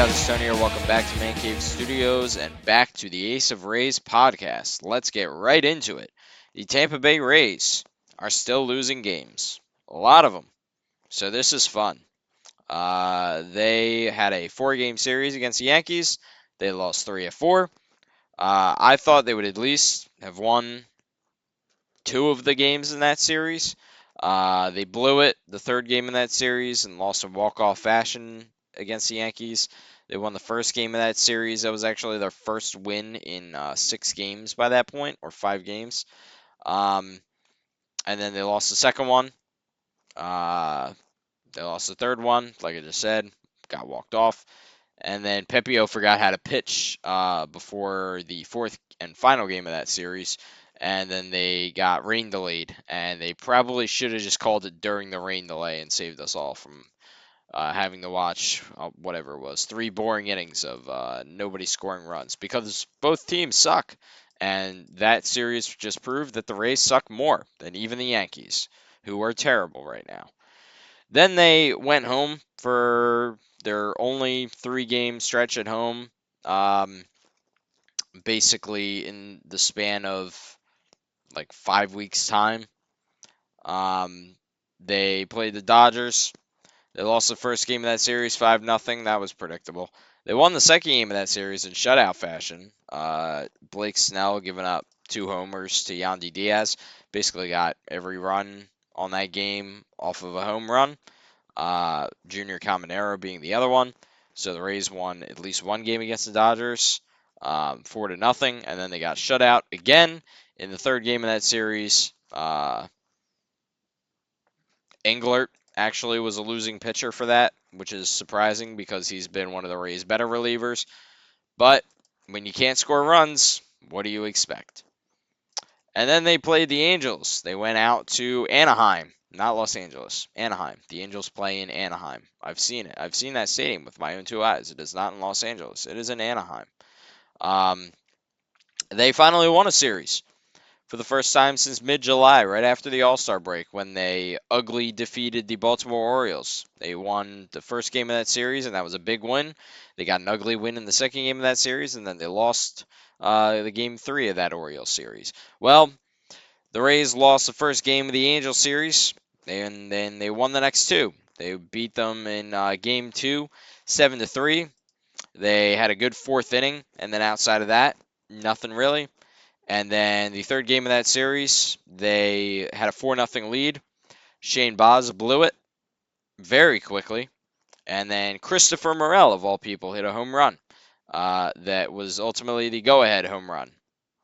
guys? It's Tony here. Welcome back to Man Cave Studios and back to the Ace of Rays podcast. Let's get right into it. The Tampa Bay Rays are still losing games, a lot of them. So this is fun. They had a 4-game series against the Yankees. They lost 3 of 4. I thought they would at least have won 2 of the games in that series. They blew it the third game in that series and lost in walk-off fashion against the Yankees. They won the first game of that series. That was actually their first win in 6 games by that point, or 5 games. And then they lost the second one. They lost the third one, like I just said, got walked off. And then Pepio forgot how to pitch before the fourth and final game of that series. And then they got rain delayed. And they probably should have just called it during the rain delay and saved us all from having to watch whatever it was, 3 boring innings of nobody scoring runs. Because both teams suck. And that series just proved that the Rays suck more than even the Yankees, who are terrible right now. Then they went home for their only 3-game stretch at home, basically in the span of like 5 weeks' time. They played the Dodgers. They lost the first game of that series 5-0. That was predictable. They won the second game of that series in shutout fashion. Blake Snell giving up 2 homers to Yandy Diaz. Basically got every run on that game off of a home run. Junior Caminero being the other one. So the Rays won at least one game against the Dodgers, 4-0, and then they got shut out again in the third game of that series. Englert actually was a losing pitcher for that, which is surprising because he's been one of the Rays' better relievers. But when you can't score runs, what do you expect? And then they played the Angels. They went out to Anaheim, not Los Angeles, Anaheim. The Angels play in Anaheim. I've seen it. I've seen that stadium with my own 2 eyes. It is not in Los Angeles. It is in Anaheim. They finally won a series for the first time since mid-July, right after the All-Star break, when they ugly defeated the Baltimore Orioles. They won the first game of that series, and that was a big win. They got an ugly win in the second game of that series, and then they lost the game 3 of that Orioles series. Well, the Rays lost the first game of the Angels series, and then they won the next 2. They beat them in game 2, 7-3. They had a good 4th inning, and then outside of that, nothing really. And then the third game of that series, they had a 4-0 lead. Shane Baz blew it very quickly. And then Christopher Morel, of all people, hit a home run. That was ultimately the go-ahead home run.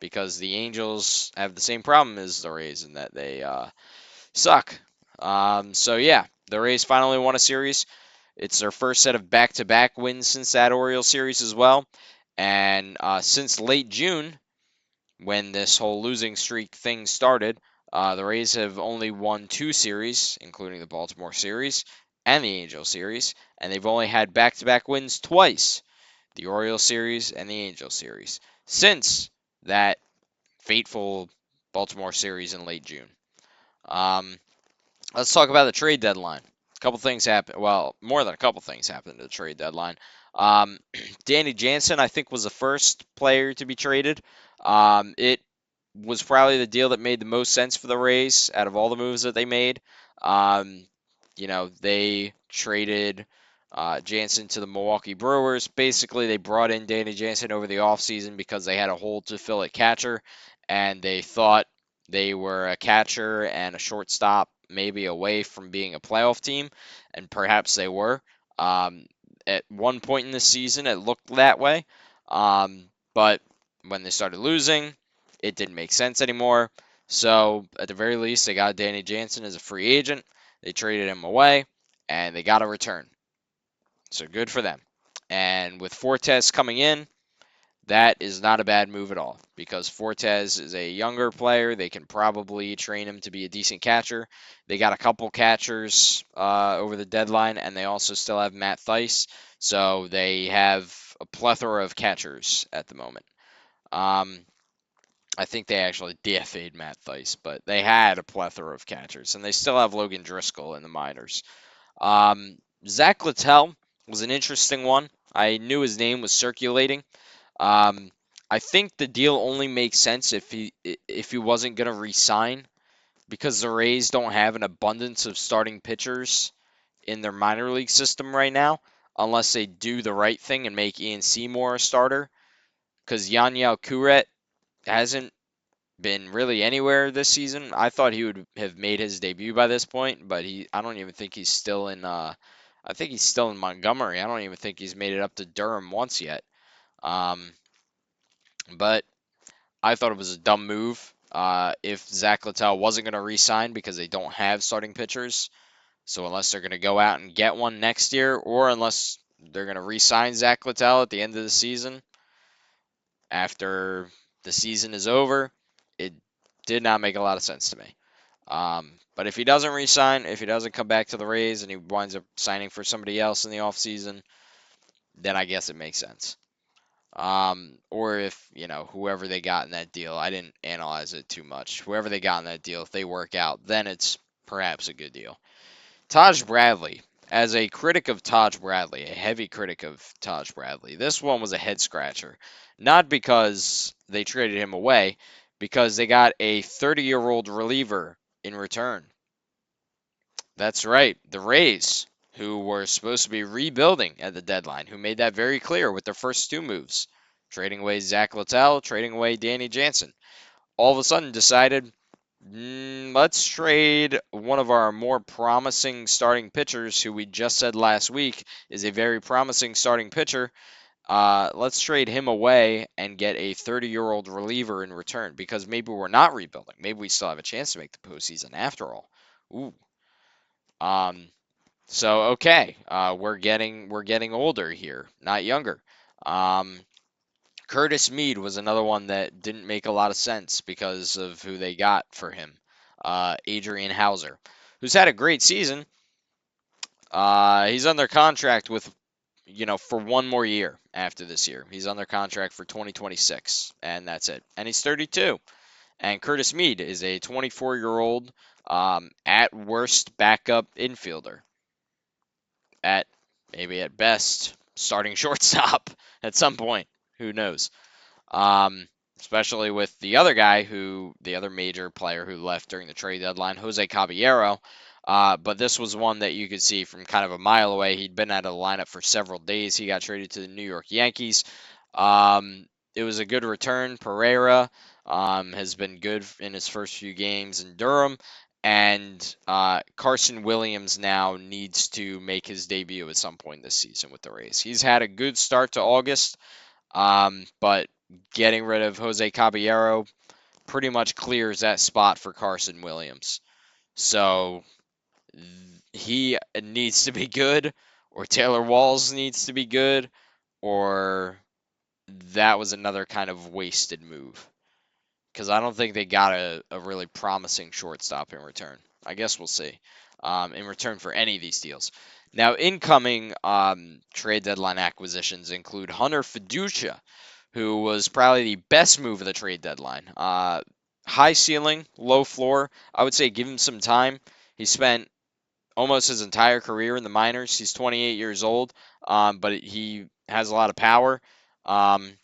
Because the Angels have the same problem as the Rays in that they suck. So yeah, the Rays finally won a series. It's their first set of back-to-back wins since that Orioles series as well. And since late June, when this whole losing streak thing started, the Rays have only won 2 series, including the Baltimore series and the Angels series, and they've only had back-to-back wins twice, the Orioles series and the Angels series, since that fateful Baltimore series in late June. Let's talk about the trade deadline. A couple things happened. Well, more than a couple things happened at the trade deadline. Danny Jansen, I think, was the first player to be traded. It was probably the deal that made the most sense for the Rays out of all the moves that they made. They traded Jansen to the Milwaukee Brewers. Basically, they brought in Danny Jansen over the offseason because they had a hole to fill at catcher, and they thought they were a catcher and a shortstop maybe away from being a playoff team, and perhaps they were. At one point in the season, it looked that way, but when they started losing, it didn't make sense anymore. So, at the very least, they got Danny Jansen as a free agent. They traded him away, and they got a return. So, good for them. And with Fortes coming in, that is not a bad move at all, because Fortes is a younger player. They can probably train him to be a decent catcher. They got a couple catchers over the deadline, and they also still have Matt Thaiss. So they have a plethora of catchers at the moment. I think they actually DFA'd Matt Thaiss, but they had a plethora of catchers, and they still have Logan Driscoll in the minors. Zach Littell was an interesting one. I knew his name was circulating. Um, I think the deal only makes sense if he wasn't going to resign because the Rays don't have an abundance of starting pitchers in their minor league system right now, unless they do the right thing and make Ian Seymour a starter. Because Yanyao Kuret hasn't been really anywhere this season. I thought he would have made his debut by this point, but I don't even think he's still in. I think he's still in Montgomery. I don't even think he's made it up to Durham once yet. Um, but I thought it was a dumb move. If Zach Littell wasn't going to re-sign because they don't have starting pitchers, so unless they're going to go out and get one next year, or unless they're going to re-sign Zach Littell at the end of the season, after the season is over, it did not make a lot of sense to me. But if he doesn't re-sign, if he doesn't come back to the Rays and he winds up signing for somebody else in the offseason, then I guess it makes sense. Or if, whoever they got in that deal, I didn't analyze it too much. Whoever they got in that deal, if they work out, then it's perhaps a good deal. Taj Bradley. As a critic of Taj Bradley, a heavy critic of Taj Bradley, this one was a head scratcher. Not because they traded him away, because they got a 30-year-old reliever in return. That's right, the Rays, who were supposed to be rebuilding at the deadline, who made that very clear with their first two moves, trading away Zach Littell, trading away Danny Jansen, all of a sudden decided, let's trade one of our more promising starting pitchers, who we just said last week is a very promising starting pitcher. Let's trade him away and get a 30-year-old reliever in return, because maybe we're not rebuilding. Maybe we still have a chance to make the postseason after all. Ooh. Um, so okay, we're getting older here, not younger. Um, Curtis Mead was another one that didn't make a lot of sense because of who they got for him. Adrian Hauser, who's had a great season. He's under contract with, for one more year after this year. He's under contract for 2026, and that's it. And he's 32. And Curtis Mead is a 24-year-old, at worst, backup infielder. At maybe at best, starting shortstop at some point. Who knows? Um, Especially with the other guy the other major player who left during the trade deadline, Jose Caballero. But this was one that you could see from kind of a mile away. He'd been out of the lineup for several days. He got traded to the New York Yankees. It was a good return. Pereira has been good in his first few games in Durham. And Carson Williams now needs to make his debut at some point this season with the Rays. He's had a good start to August, but getting rid of Jose Caballero pretty much clears that spot for Carson Williams. So he needs to be good, or Taylor Walls needs to be good, or that was another kind of wasted move. Because I don't think they got a really promising shortstop in return. I guess we'll see. In return for any of these deals. Now, incoming trade deadline acquisitions include Hunter Fiducia, who was probably the best move of the trade deadline. High ceiling, low floor. I would say give him some time. He spent almost his entire career in the minors. He's 28 years old, but he has a lot of power. Um,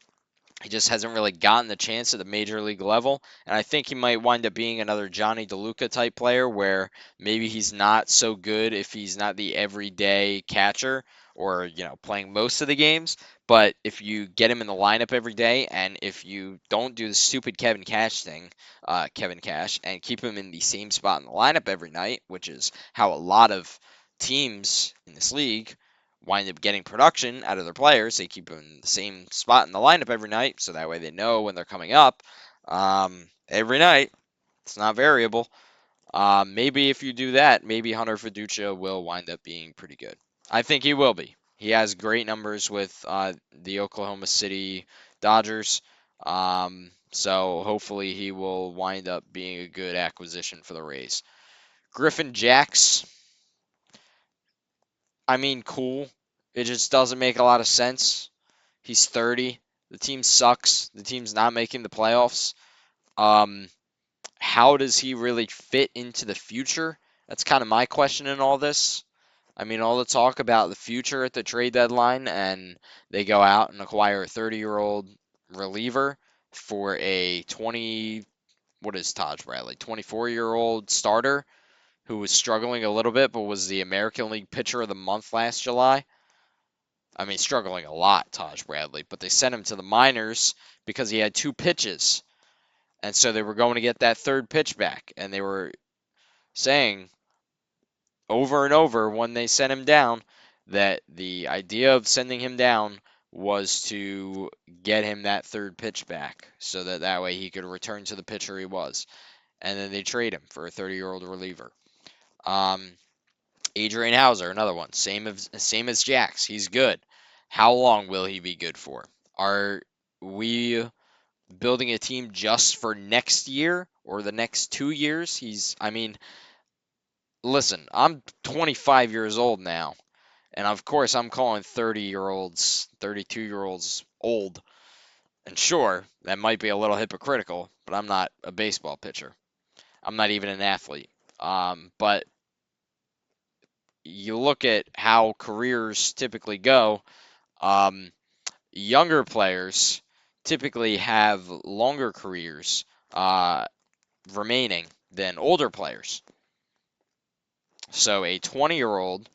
he just hasn't really gotten the chance at the major league level, and I think he might wind up being another Johnny DeLuca type player, where maybe he's not so good if he's not the everyday catcher, or playing most of the games. But if you get him in the lineup every day, and if you don't do the stupid Kevin Cash thing, Kevin Cash, and keep him in the same spot in the lineup every night, which is how a lot of teams in this league wind up getting production out of their players. They keep them in the same spot in the lineup every night, so that way they know when they're coming up every night. It's not variable. Maybe if you do that, maybe Hunter Fiducia will wind up being pretty good. I think he will be. He has great numbers with the Oklahoma City Dodgers. So hopefully he will wind up being a good acquisition for the Rays. Griffin Jacks, I mean, cool. It just doesn't make a lot of sense. He's 30. The team sucks. The team's not making the playoffs. Um, how does he really fit into the future? That's kind of my question in all this. I mean, all the talk about the future at the trade deadline, and they go out and acquire a 30-year-old reliever for a 20, what is Taj Bradley, 24-year-old starter who was struggling a little bit, but was the American League Pitcher of the Month last July. I mean, struggling a lot, Taj Bradley, but they sent him to the minors because he had 2 pitches. And so they were going to get that third pitch back. And they were saying over and over when they sent him down that the idea of sending him down was to get him that third pitch back so that way he could return to the pitcher he was. And then they trade him for a 30-year-old reliever. Adrian Hauser, another one, same as Jax. He's good. How long will he be good for? Are we building a team just for next year or the next 2 years? I mean, listen, I'm 25 years old now, and of course I'm calling 30-year-olds, 32-year-olds old. And sure, that might be a little hypocritical, but I'm not a baseball pitcher. I'm not even an athlete. But you look at how careers typically go. Um, Younger players typically have longer careers remaining than older players. So a 20-year-old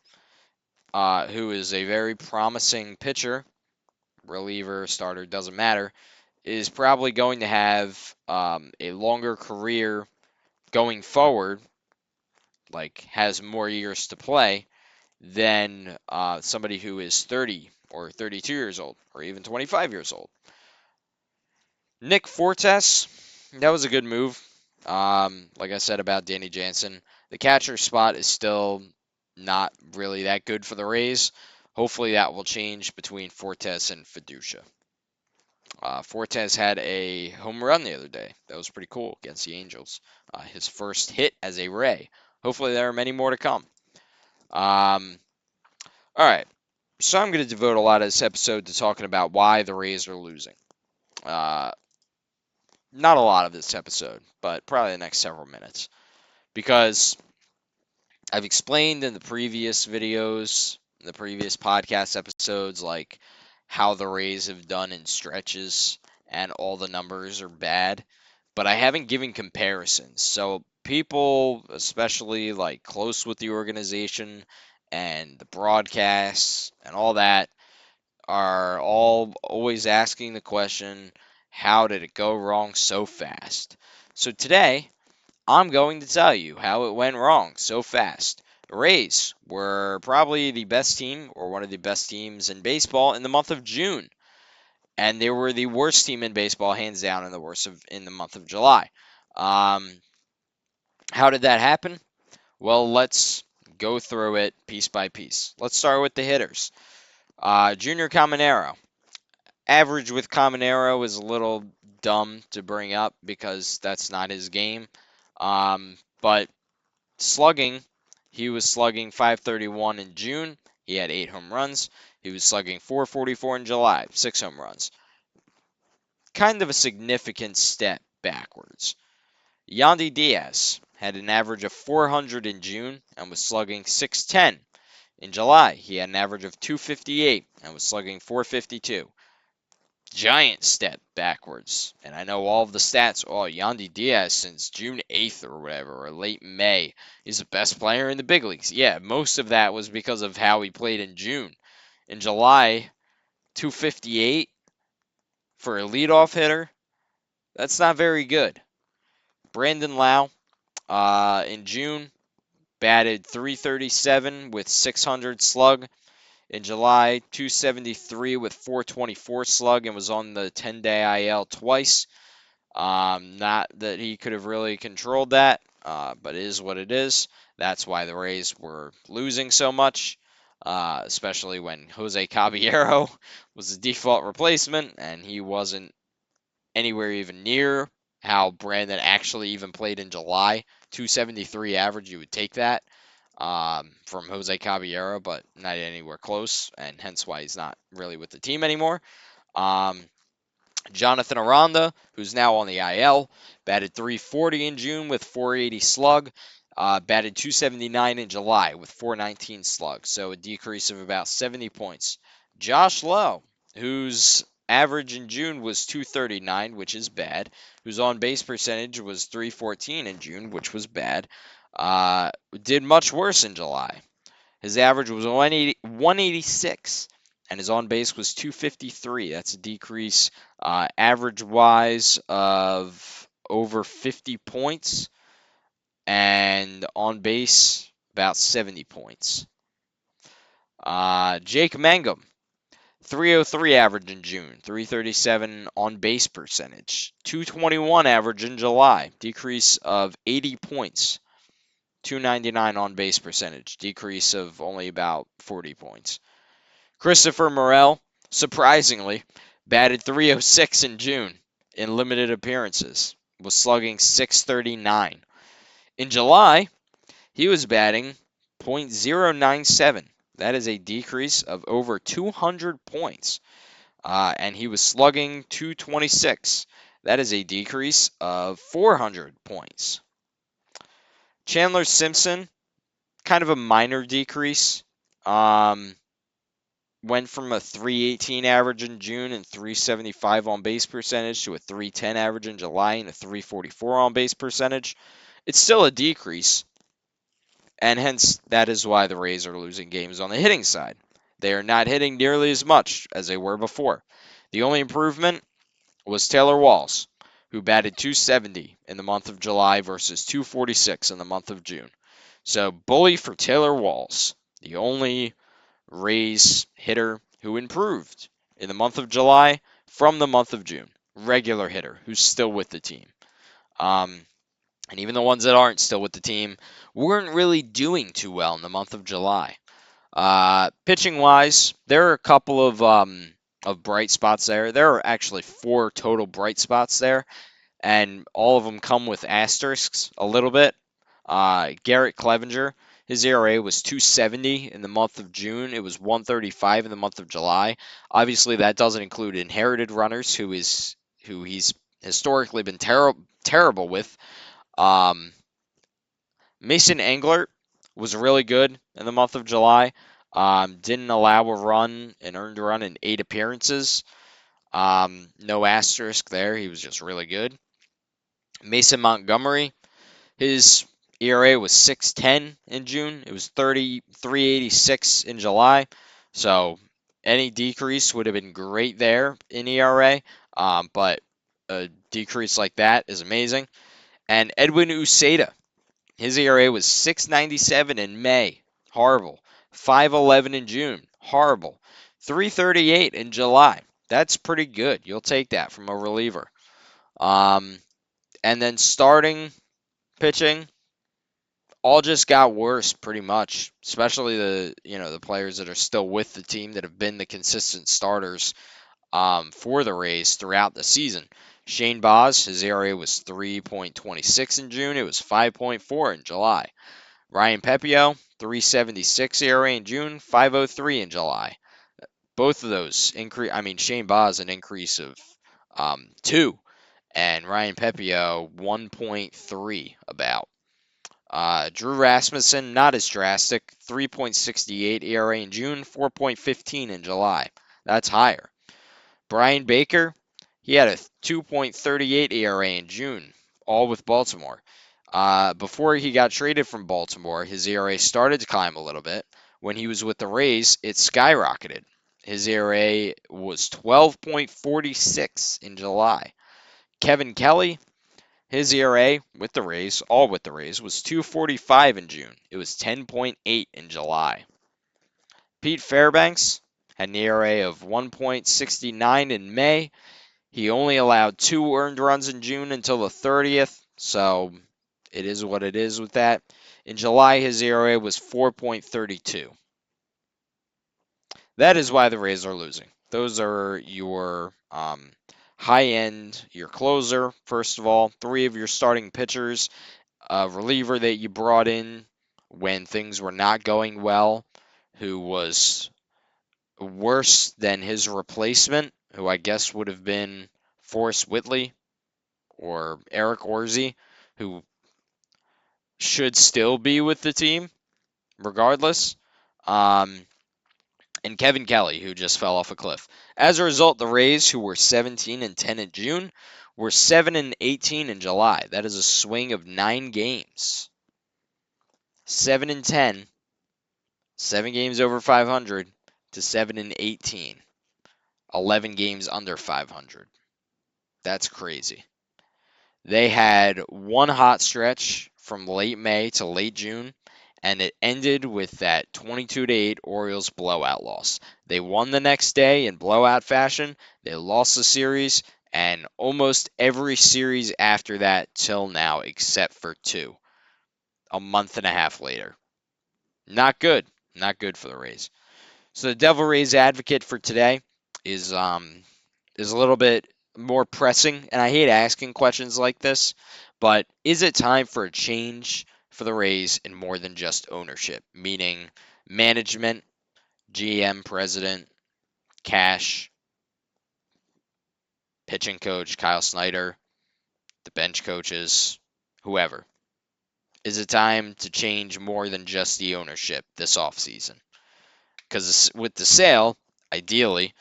who is a very promising pitcher, reliever, starter, doesn't matter, is probably going to have a longer career going forward, like has more years to play, than somebody who is 30 or 32 years old or even 25 years old. Nick Fortes, that was a good move. Like I said about Danny Jansen, the catcher spot is still not really that good for the Rays. Hopefully that will change between Fortes and Fiducia. Fortes had a home run the other day. That was pretty cool against the Angels. His first hit as a Ray. Hopefully there are many more to come. All right. So I'm going to devote a lot of this episode to talking about why the Rays are losing. Not a lot of this episode, but probably the next several minutes. Because I've explained in the previous videos, the previous podcast episodes, like how the Rays have done in stretches and all the numbers are bad, but I haven't given comparisons. So people, especially like close with the organization and the broadcasts and all that, are all always asking the question, how did it go wrong so fast? So today, I'm going to tell you how it went wrong so fast. The Rays were probably the best team, or one of the best teams in baseball, in the month of June, and they were the worst team in baseball, hands down, in the month of July. Um, how did that happen? Well, let's go through it piece by piece. Let's start with the hitters. Junior Caminero. Average with Caminero is a little dumb to bring up because that's not his game. But slugging, he was slugging .531 in June. He had 8 home runs. He was slugging .444 in July, 6 home runs. Kind of a significant step backwards. Yandy Diaz had an average of 400 in June and was slugging .610. In July, he had an average of .258 and was slugging .452. Giant step backwards. And I know all of the stats. Oh, Yandy Diaz since June 8th or whatever, or late May, he's the best player in the big leagues. Yeah, most of that was because of how he played in June. In July, 258 for a leadoff hitter. That's not very good. Brandon Lau, in June, batted .337 with 600 slug. In July, 273 with 424 slug and was on the 10-day IL twice. Not that he could have really controlled that, but it is what it is. That's why the Rays were losing so much, especially when Jose Caballero was the default replacement, and he wasn't anywhere even near how Brandon actually even played in July. 273 average, you would take that from Jose Caballero, but not anywhere close, and hence why he's not really with the team anymore. Jonathan Aranda, who's now on the IL, batted .340 in June with .480 slug. Batted 279 in July with 419 slugs, so a decrease of about 70 points. Josh Lowe, whose average in June was 239, which is bad, whose on base percentage was 314 in June, which was bad, did much worse in July. His average was 186, and his on base was 253. That's a decrease average wise of over 50 points, and on base about 70 points. Jake Mangum, 303 average in June, 337 on base percentage, 221 average in July, decrease of 80 points, 299 on base percentage, decrease of only about 40 points. Christopher Morel, surprisingly, batted 306 in June in limited appearances, was slugging 639. In July, he was batting .097. That is a decrease of over 200 points. And he was slugging 226. That is a decrease of 400 points. Chandler Simpson, kind of a minor decrease. Went from a 318 average in June and 375 on base percentage to a 310 average in July and a 344 on base percentage. It's still a decrease, and hence that is why the Rays are losing games on the hitting side. They are not hitting nearly as much as they were before. The only improvement was Taylor Walls, who batted 270 in the month of July versus 246 in the month of June. So bully for Taylor Walls, the only Rays hitter who improved in the month of July from the month of June. Regular hitter who's still with the team. And even the ones that aren't still with the team weren't really doing too well in the month of July. Pitching wise, there are a couple of bright spots there. There are actually 4 total bright spots there, and all of them come with asterisks a little bit. Garrett Clevenger, his ERA was 270 in the month of June. It was 135 in the month of July. Obviously, that doesn't include inherited runners, who he's historically been terrible with. Mason Englert was really good in the month of July. Didn't allow an earned run in 8 appearances. No asterisk there. He was just really good. Mason Montgomery, his ERA was 6.10 in June. It was 3.86 in July. So any decrease would have been great there in ERA. But a decrease like that is amazing. And Edwin Uceda, his ERA was 6.97 in May. Horrible. 5.11 in June. Horrible. 3.38 in July. That's pretty good. You'll take that from a reliever. And then starting pitching, all just got worse pretty much, especially the players that are still with the team that have been the consistent starters for the Rays throughout the season. Shane Baz, his ERA was 3.26 in June. It was 5.4 in July. Ryan Pepio, 3.76 ERA in June, 5.03 in July. Both of those increase. I mean, Shane Baz an increase of 2, and Ryan Pepio 1.3 about. Drew Rasmussen, not as drastic, 3.68 ERA in June, 4.15 in July. That's higher. Brian Baker, he had a 2.38 ERA in June, all with Baltimore. Before he got traded from Baltimore, his ERA started to climb a little bit. When he was with the Rays, it skyrocketed. His ERA was 12.46 in July. Kevin Kelly, his ERA with the Rays, all with the Rays, was 2.45 in June. It was 10.8 in July. Pete Fairbanks had an ERA of 1.69 in May. He only allowed 2 earned runs in June until the 30th, so it is what it is with that. In July, his ERA was 4.32. That is why the Rays are losing. Those are your high-end, your closer, first of all, 3 of your starting pitchers, a reliever that you brought in when things were not going well, who was worse than his replacement, who I guess would have been Forrest Whitley or Eric Orsi, who should still be with the team, regardless. Um, and Kevin Kelly, who just fell off a cliff. As a result, the Rays, who were 17-10 in June, were 7-18 in July. That is a swing of 9 games. 7-10, 7 games over 500 to 7-18, 11 games under 500. That's crazy. They had one hot stretch from late May to late June, and it ended with that 22-8 Orioles blowout loss. They won the next day in blowout fashion. They lost the series, and almost every series after that till now, except for two, a month and a half later. Not good. Not good for the Rays. So the Devil Rays advocate for today is a little bit more pressing, and I hate asking questions like this, but is it time for a change for the Rays in more than just ownership, meaning management, GM, president, cash, pitching coach Kyle Snyder, the bench coaches, whoever? Is it time to change more than just the ownership this offseason? Because with the sale, ideally,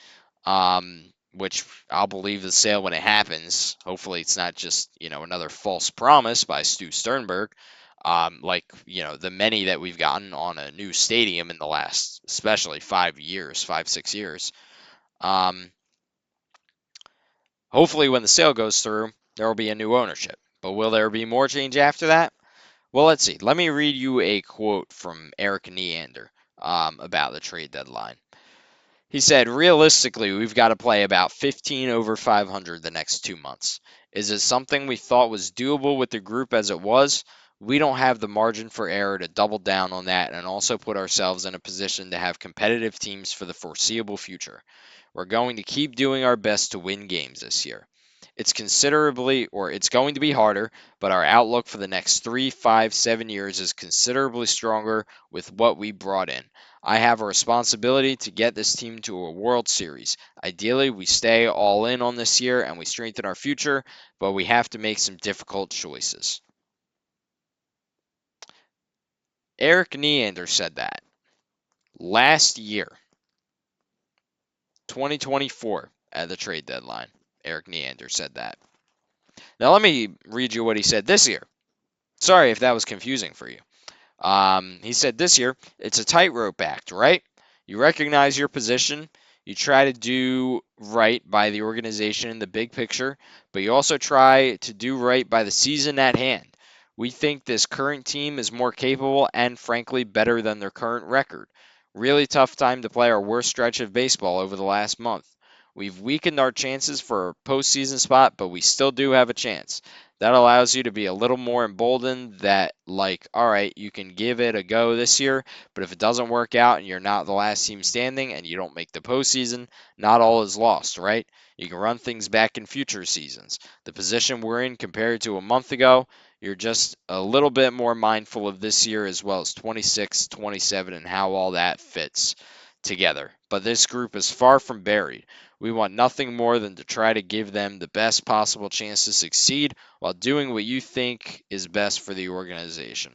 which I'll believe the sale when it happens. Hopefully, it's not just another false promise by Stu Sternberg, like the many that we've gotten on a new stadium in the last, especially 5 years, 5 6 years. Hopefully, when the sale goes through, there will be a new ownership. But will there be more change after that? Well, let's see. Let me read you a quote from Eric Neander about the trade deadline. He said, realistically, we've got to play about 15 over 500 the next 2 months. Is it something we thought was doable with the group as it was? We don't have the margin for error to double down on that and also put ourselves in a position to have competitive teams for the foreseeable future. We're going to keep doing our best to win games this year. It's going to be harder, but our outlook for the next 3, 5, 7 years is considerably stronger with what we brought in. I have a responsibility to get this team to a World Series. Ideally, we stay all in on this year and we strengthen our future, but we have to make some difficult choices. Eric Neander said that last year, 2024, at the trade deadline. Eric Neander said that. Now, let me read you what he said this year. Sorry if that was confusing for you. He said this year, it's a tightrope act, right? You recognize your position, you try to do right by the organization in the big picture, but you also try to do right by the season at hand. We think this current team is more capable and, frankly, better than their current record. Really tough time to play our worst stretch of baseball over the last month. We've weakened our chances for a postseason spot, but we still do have a chance. That allows you to be a little more emboldened that, like, all right, you can give it a go this year, but if it doesn't work out and you're not the last team standing and you don't make the postseason, not all is lost, right? You can run things back in future seasons. The position we're in compared to a month ago, you're just a little bit more mindful of this year as well as 26, 27, and how all that fits together. But this group is far from buried. We want nothing more than to try to give them the best possible chance to succeed while doing what you think is best for the organization.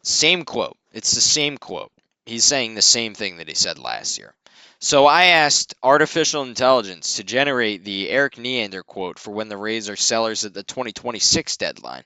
Same quote. It's the same quote. He's saying the same thing that he said last year. So I asked artificial intelligence to generate the Eric Neander quote for when the Rays are sellers at the 2026 deadline.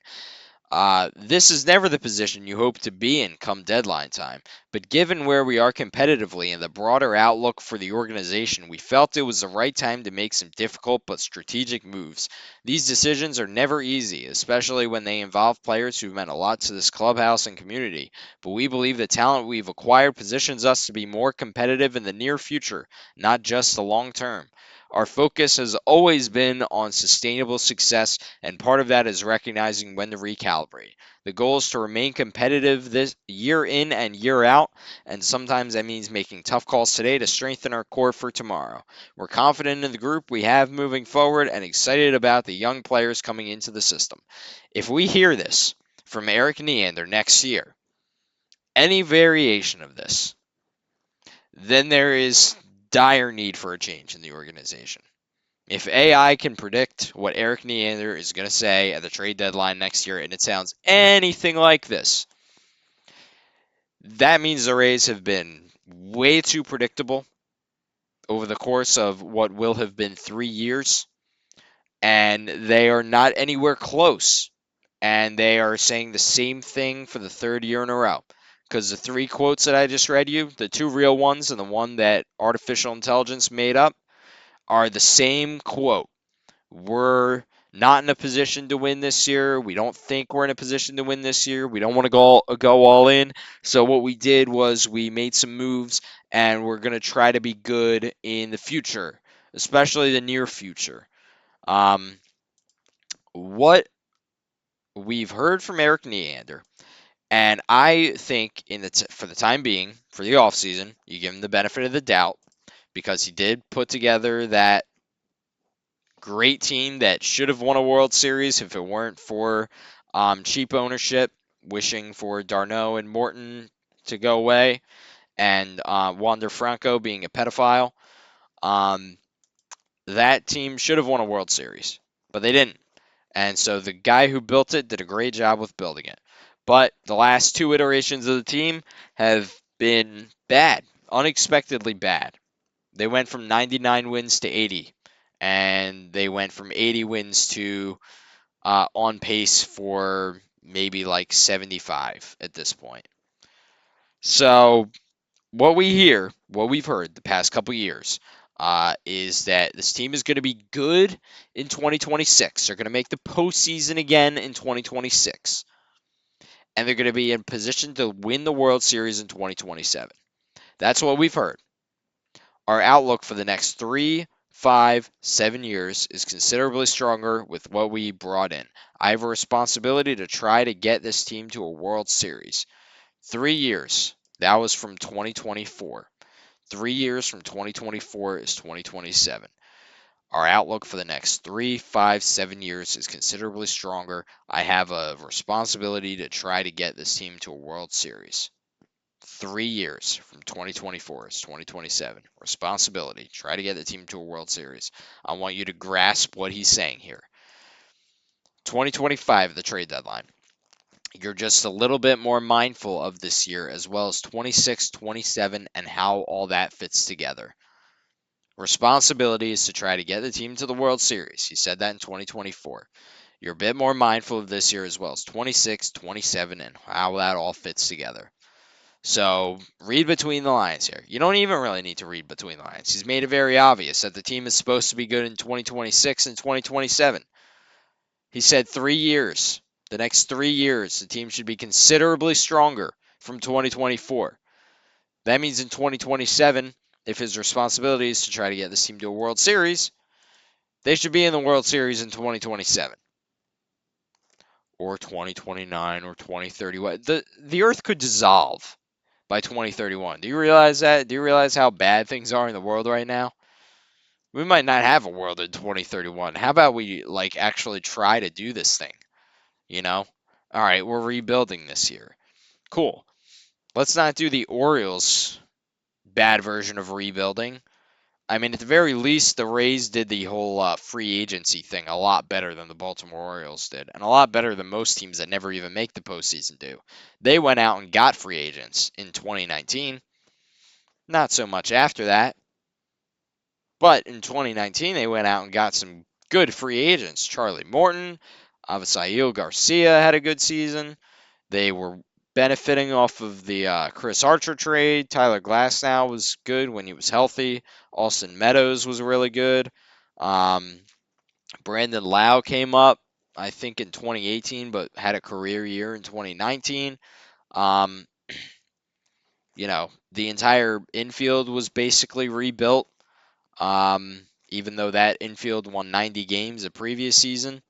This is never the position you hope to be in come deadline time, but given where we are competitively and the broader outlook for the organization, we felt it was the right time to make some difficult but strategic moves. These decisions are never easy, especially when they involve players who've meant a lot to this clubhouse and community, but we believe the talent we've acquired positions us to be more competitive in the near future, not just the long term. Our focus has always been on sustainable success, and part of that is recognizing when to recalibrate. The goal is to remain competitive this year in and year out, and sometimes that means making tough calls today to strengthen our core for tomorrow. We're confident in the group we have moving forward and excited about the young players coming into the system. If we hear this from Eric Neander next year, any variation of this, then there is dire need for a change in the organization. If AI can predict what Eric Neander is going to say at the trade deadline next year and it sounds anything like this, that means the Rays have been way too predictable over the course of what will have been 3 years, and they are not anywhere close. And they are saying the same thing for the third year in a row. Because the three quotes that I just read you, the two real ones and the one that artificial intelligence made up, are the same quote. We're not in a position to win this year. We don't think we're in a position to win this year. We don't want to go all in. So what we did was we made some moves, and we're going to try to be good in the future, especially the near future. Um, what we've heard from Eric Neander, and I think for the time being, for the offseason, you give him the benefit of the doubt because he did put together that great team that should have won a World Series if it weren't for cheap ownership, wishing for Darno and Morton to go away, and Wander Franco being a pedophile. Um, that team should have won a World Series, but they didn't. And so the guy who built it did a great job with building it. But the last two iterations of the team have been bad, unexpectedly bad. They went from 99 wins to 80, and they went from 80 wins to on pace for maybe like 75 at this point. So what we've heard the past couple years, is that this team is going to be good in 2026. They're going to make the postseason again in 2026, and they're going to be in position to win the World Series in 2027. That's what we've heard. Our outlook for the next 3, 5, 7 years is considerably stronger with what we brought in. I have a responsibility to try to get this team to a World Series. 3 years. That was from 2024. 3 years from 2024 is 2027. Our outlook for the next 3, 5, 7 years is considerably stronger. I have a responsibility to try to get this team to a World Series. 3 years from 2024 is 2027. Responsibility. Try to get the team to a World Series. I want you to grasp what he's saying here. 2025, the trade deadline. You're just a little bit more mindful of this year, as well as 26, 27, and how all that fits together. Responsibility is to try to get the team to the World Series. He said that in 2024. You're a bit more mindful of this year as well as 26, 27, and how that all fits together. So read between the lines here. You don't even really need to read between the lines. He's made it very obvious that the team is supposed to be good in 2026 and 2027. He said 3 years. The next 3 years, the team should be considerably stronger from 2024. That means in 2027, if his responsibility is to try to get this team to a World Series, they should be in the World Series in 2027 or 2029 or 2031. The Earth could dissolve by 2031. Do you realize that? Do you realize how bad things are in the world right now? We might not have a world in 2031. How about we actually try to do this thing, you know? All right, we're rebuilding this year. Cool. Let's not do the Orioles bad version of rebuilding. I mean, at the very least, the Rays did the whole free agency thing a lot better than the Baltimore Orioles did, and a lot better than most teams that never even make the postseason do. They went out and got free agents in 2019. Not so much after that, but in 2019, they went out and got some good free agents. Charlie Morton, Avisail Garcia had a good season. They were benefiting off of the Chris Archer trade. Tyler Glasnow was good when he was healthy. Austin Meadows was really good. Brandon Lau came up, I think, in 2018, but had a career year in 2019. Um, the entire infield was basically rebuilt, even though that infield won 90 games the previous season.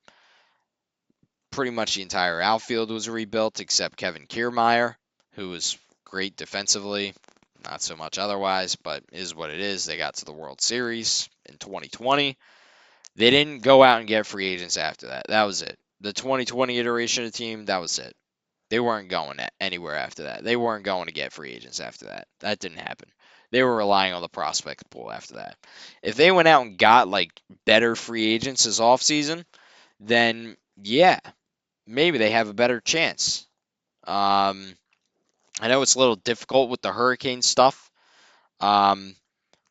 Pretty much the entire outfield was rebuilt except Kevin Kiermaier, who was great defensively, not so much otherwise, but is what it is. They got to the World Series in 2020. They didn't go out and get free agents after that. That was it. The 2020 iteration of the team, that was it. They weren't going anywhere after that. They weren't going to get free agents after that. That didn't happen. They were relying on the prospect pool after that. If they went out and got like better free agents this offseason, then yeah, maybe they have a better chance. I know it's a little difficult with the hurricane stuff. Um,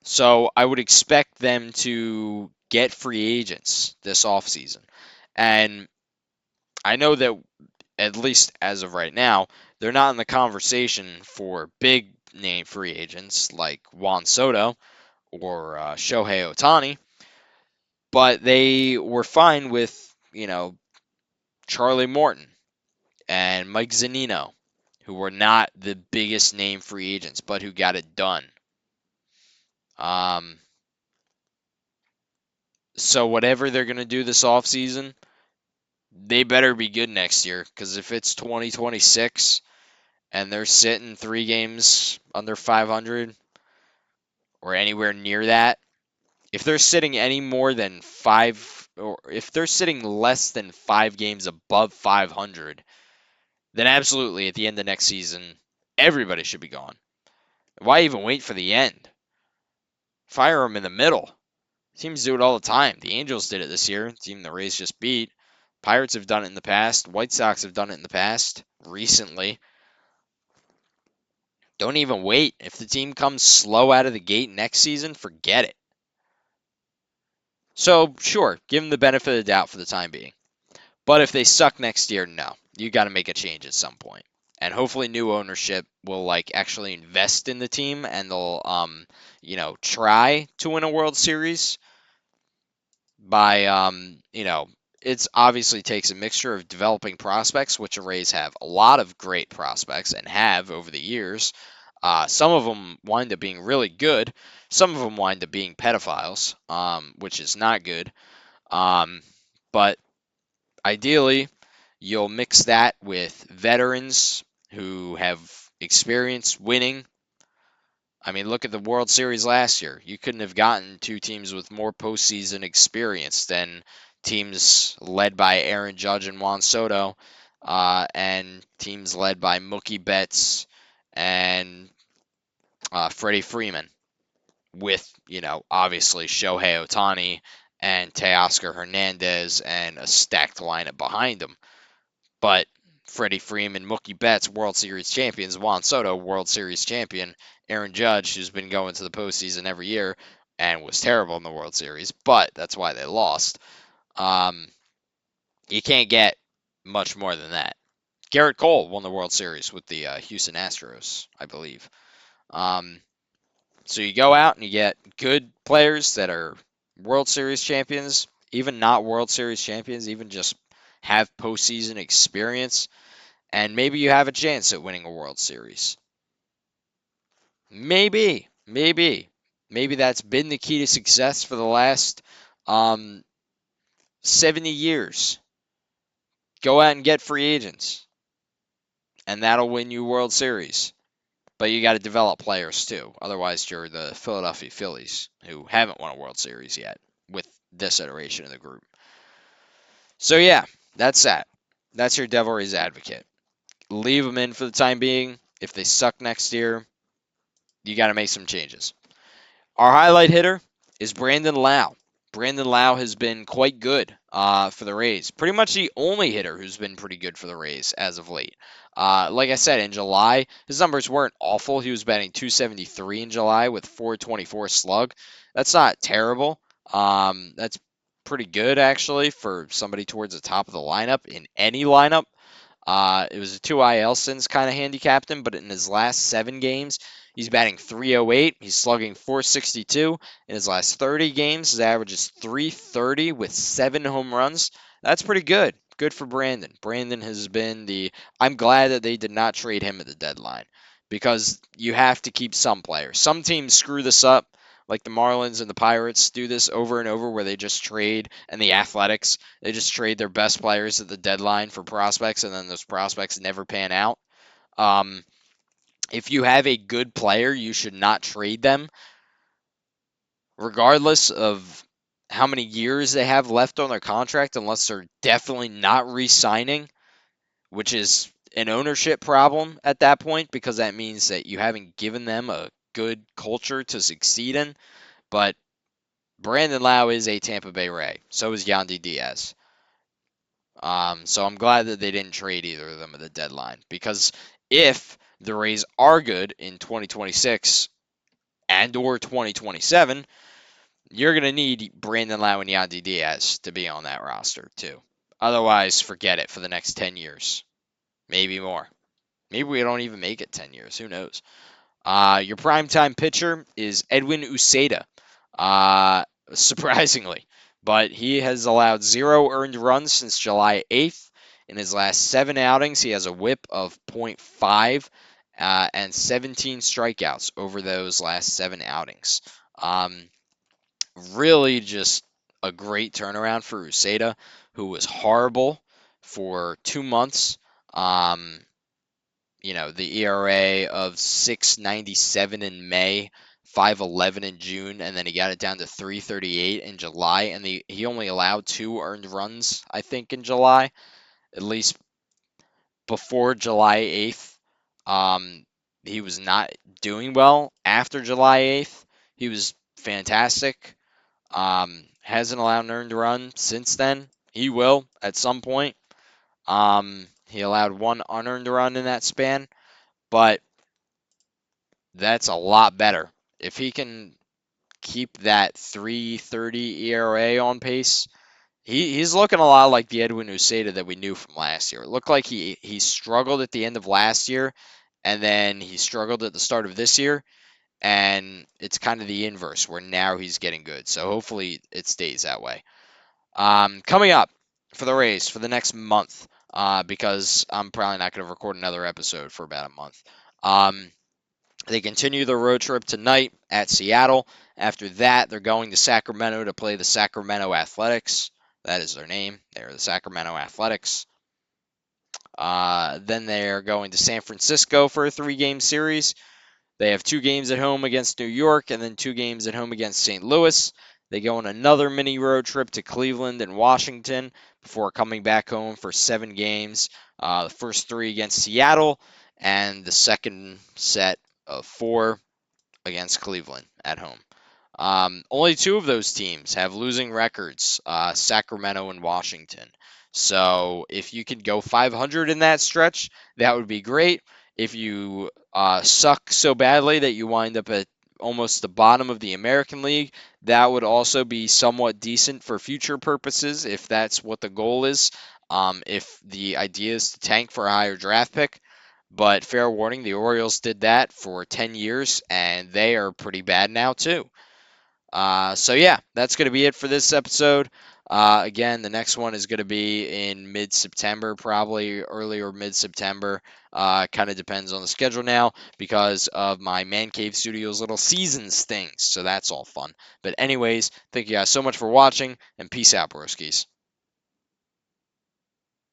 so I would expect them to get free agents this offseason. And I know that at least as of right now, they're not in the conversation for big name free agents like Juan Soto or Shohei Ohtani, but they were fine with, Charlie Morton and Mike Zunino, who were not the biggest name free agents, but who got it done. Um, so whatever they're going to do this offseason, they better be good next year, because if it's 2026 and they're sitting 3 games under 500 or anywhere near that, if they're sitting any more than 5, or if they're sitting less than 5 games above 500, then absolutely at the end of next season, everybody should be gone. Why even wait for the end? Fire them in the middle. Teams do it all the time. The Angels did it this year. Team the Rays just beat. Pirates have done it in the past. White Sox have done it in the past. Recently. Don't even wait. If the team comes slow out of the gate next season, forget it. So, sure, give them the benefit of the doubt for the time being. But if they suck next year, no. You got to make a change at some point. And hopefully new ownership will like actually invest in the team and they'll try to win a World Series by it's obviously takes a mixture of developing prospects, which the Rays have a lot of great prospects and have over the years. Some of them wind up being really good. Some of them wind up being pedophiles, which is not good. But ideally, you'll mix that with veterans who have experience winning. I mean, look at the World Series last year. You couldn't have gotten two teams with more postseason experience than teams led by Aaron Judge and Juan Soto, and teams led by Mookie Betts and Freddie Freeman, with, obviously Shohei Ohtani and Teoscar Hernandez and a stacked lineup behind them. But Freddie Freeman, Mookie Betts, World Series champions, Juan Soto, World Series champion, Aaron Judge, who's been going to the postseason every year and was terrible in the World Series, but that's why they lost. You can't get much more than that. Garrett Cole won the World Series with the Houston Astros, I believe. So you go out and you get good players that are World Series champions, even not World Series champions, even just have postseason experience, and maybe you have a chance at winning a World Series. Maybe that's been the key to success for the last 70 years. Go out and get free agents, and that'll win you World Series. But you got to develop players too. Otherwise, you're the Philadelphia Phillies, who haven't won a World Series yet with this iteration of the group. So yeah, that's that. That's your Devil Rays advocate. Leave them in for the time being. If they suck next year, you got to make some changes. Our highlight hitter is Brandon Lowe. Brandon Lowe has been quite good for the Rays. Pretty much the only hitter who's been pretty good for the Rays as of late. Like I said, in July, his numbers weren't awful. He was batting .273 in July with .424 slug. That's not terrible. That's pretty good, actually, for somebody towards the top of the lineup in any lineup. It was a 2 IL sins kind of handicapped him, but in his last 7 games, he's batting .308. He's slugging .462. In his last 30 games, his average is .330 with 7 home runs. That's pretty good. Good for Brandon. Brandon has been I'm glad that they did not trade him at the deadline, because you have to keep some players. Some teams screw this up, like the Marlins and the Pirates do this over and over, where they just trade, and the Athletics, they just trade their best players at the deadline for prospects, and then those prospects never pan out. If you have a good player, you should not trade them, regardless of how many years they have left on their contract, unless they're definitely not re-signing, which is an ownership problem at that point because that means that you haven't given them a good culture to succeed in. But Brandon Lau is a Tampa Bay Ray. So is Yandy Diaz. So I'm glad that they didn't trade either of them at the deadline because if the Rays are good in 2026 and or 2027, you're going to need Brandon Lau and Yandy Diaz to be on that roster too. Otherwise, forget it for the next 10 years. Maybe more. Maybe we don't even make it 10 years. Who knows? Your primetime pitcher is Edwin Uceda. Uh, Surprisingly, but he has allowed 0 earned runs since July 8th. In his last 7 outings, he has a whip of .5 and 17 strikeouts over those last 7 outings. Really just a great turnaround for Uceda, who was horrible for 2 months. Um, the ERA of 6.97 in May, 5.11 in June, and then he got it down to 3.38 in July, and he only allowed 2 earned runs, I think, in July, at least before July 8th. He was not doing well after July 8th. He was fantastic. Hasn't allowed an earned run since then. He will at some point. He allowed 1 unearned run in that span, but that's a lot better. If he can keep that 3.30 ERA on pace, he's looking a lot like the Edwin Uceda that we knew from last year. It looked like he struggled at the end of last year, and then he struggled at the start of this year, and it's kind of the inverse, where now he's getting good. So hopefully it stays that way. Coming up for the Rays for the next month, because I'm probably not going to record another episode for about a month. They continue their road trip tonight at Seattle. After that, they're going to Sacramento to play the Sacramento Athletics. That is their name. They're the Sacramento Athletics. Then they're going to San Francisco for a 3-game series. They have 2 games at home against New York and then 2 games at home against St. Louis. They go on another mini road trip to Cleveland and Washington before coming back home for 7 games. The first 3 against Seattle and the second set of 4 against Cleveland at home. Only 2 of those teams have losing records, Sacramento and Washington. So if you could go 500 in that stretch, that would be great. If you suck so badly that you wind up at almost the bottom of the American League, that would also be somewhat decent for future purposes if that's what the goal is. If the idea is to tank for a higher draft pick. But fair warning, the Orioles did that for 10 years, and they are pretty bad now, too. So yeah, that's going to be it for this episode. Again, the next one is going to be in mid-September, probably early or mid-September. Kind of depends on the schedule now because of my Man Cave Studios little seasons things. So that's all fun. But anyways, thank you guys so much for watching, and peace out, broskies.